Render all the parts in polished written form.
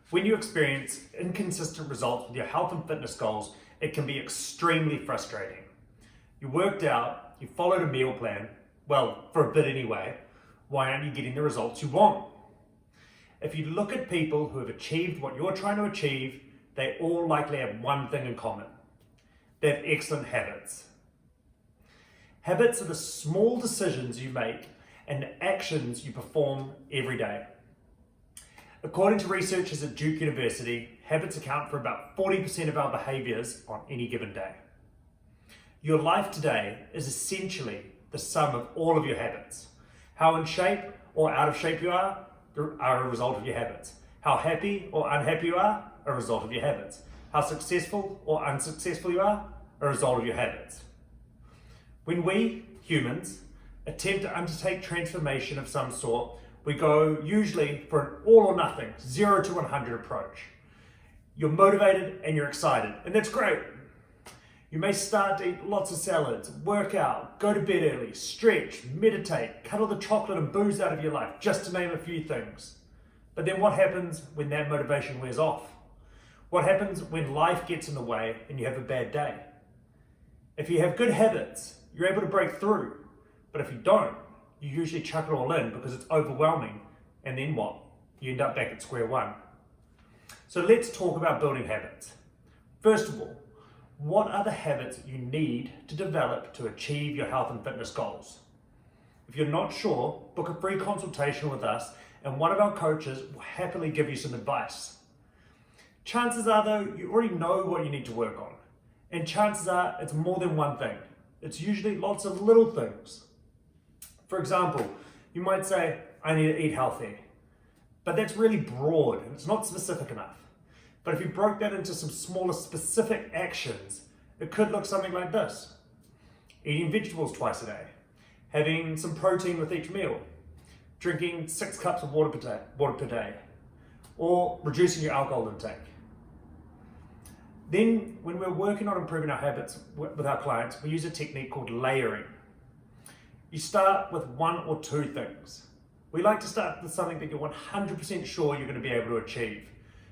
When you experience inconsistent results with your health and fitness goals, it can be extremely frustrating. You worked out, you followed a meal plan, well, for a bit anyway, why aren't you getting the results you want? If you look at people who have achieved what you're trying to achieve, they all likely have one thing in common. They have excellent habits. Habits are the small decisions you make and the actions you perform every day. According to researchers at Duke University, habits account for about 40% of our behaviours on any given day. Your life today is essentially the sum of all of your habits. How in shape or out of shape you are a result of your habits. How happy or unhappy you are a result of your habits. How successful or unsuccessful you are a result of your habits. When we, humans, attempt to undertake transformation of some sort, we go usually for an all or nothing, 0 to 100 approach. You're motivated and you're excited, and that's great. You may start to eat lots of salads, work out, go to bed early, stretch, meditate, cut all the chocolate and booze out of your life, just to name a few things. But then what happens when that motivation wears off? What happens when life gets in the way and you have a bad day? If you have good habits, you're able to break through. But if you don't, you usually chuck it all in because it's overwhelming. And then what? You end up back at square one. So let's talk about building habits. First of all, what are the habits you need to develop to achieve your health and fitness goals? If you're not sure, book a free consultation with us and one of our coaches will happily give you some advice. Chances are though, you already know what you need to work on. And chances are it's more than one thing. It's usually lots of little things. For example, you might say, I need to eat healthy. But that's really broad and it's not specific enough. But if you broke that into some smaller specific actions, it could look something like this. Eating vegetables twice a day, having some protein with each meal, drinking 6 cups of water per day, or reducing your alcohol intake. Then, when we're working on improving our habits with our clients, we use a technique called layering. You start with 1 or 2 things. We like to start with something that you're 100% sure you're going to be able to achieve.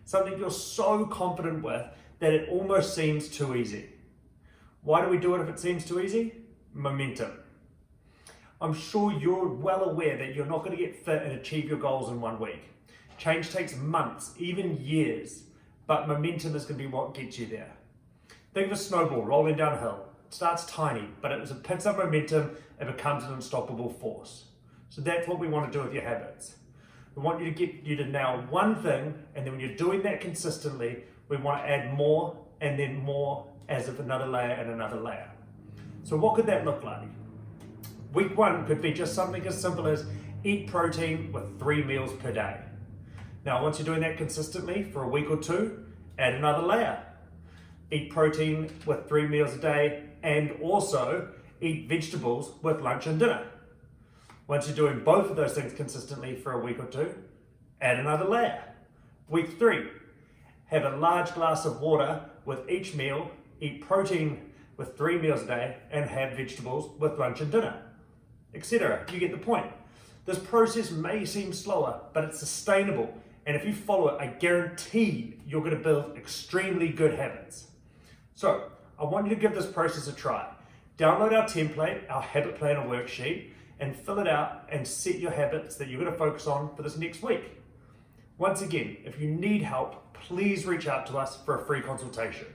Something you're so confident with that it almost seems too easy. Why do we do it if it seems too easy? Momentum. I'm sure you're well aware that you're not going to get fit and achieve your goals in 1 week. Change takes months, even years, but momentum is going to be what gets you there. Think of a snowball rolling down a hill. It starts tiny, but as it picks up momentum, it becomes an unstoppable force. So that's what we want to do with your habits. We want you to get you to nail one thing, and then when you're doing that consistently, we want to add more and then more as if another layer and another layer. So what could that look like? Week 1 could be just something as simple as eat protein with 3 meals per day. Now, once you're doing that consistently for a week or 2, add another layer. Eat protein with 3 meals a day and also eat vegetables with lunch and dinner. Once you're doing both of those things consistently for a week or 2, add another layer. Week 3, have a large glass of water with each meal, eat protein with 3 meals a day, and have vegetables with lunch and dinner, etc. You get the point. This process may seem slower, but it's sustainable. And if you follow it, I guarantee you're going to build extremely good habits. So I want you to give this process a try. Download our template, our habit planner worksheet, and fill it out and set your habits that you're going to focus on for this next week. Once again, if you need help, please reach out to us for a free consultation.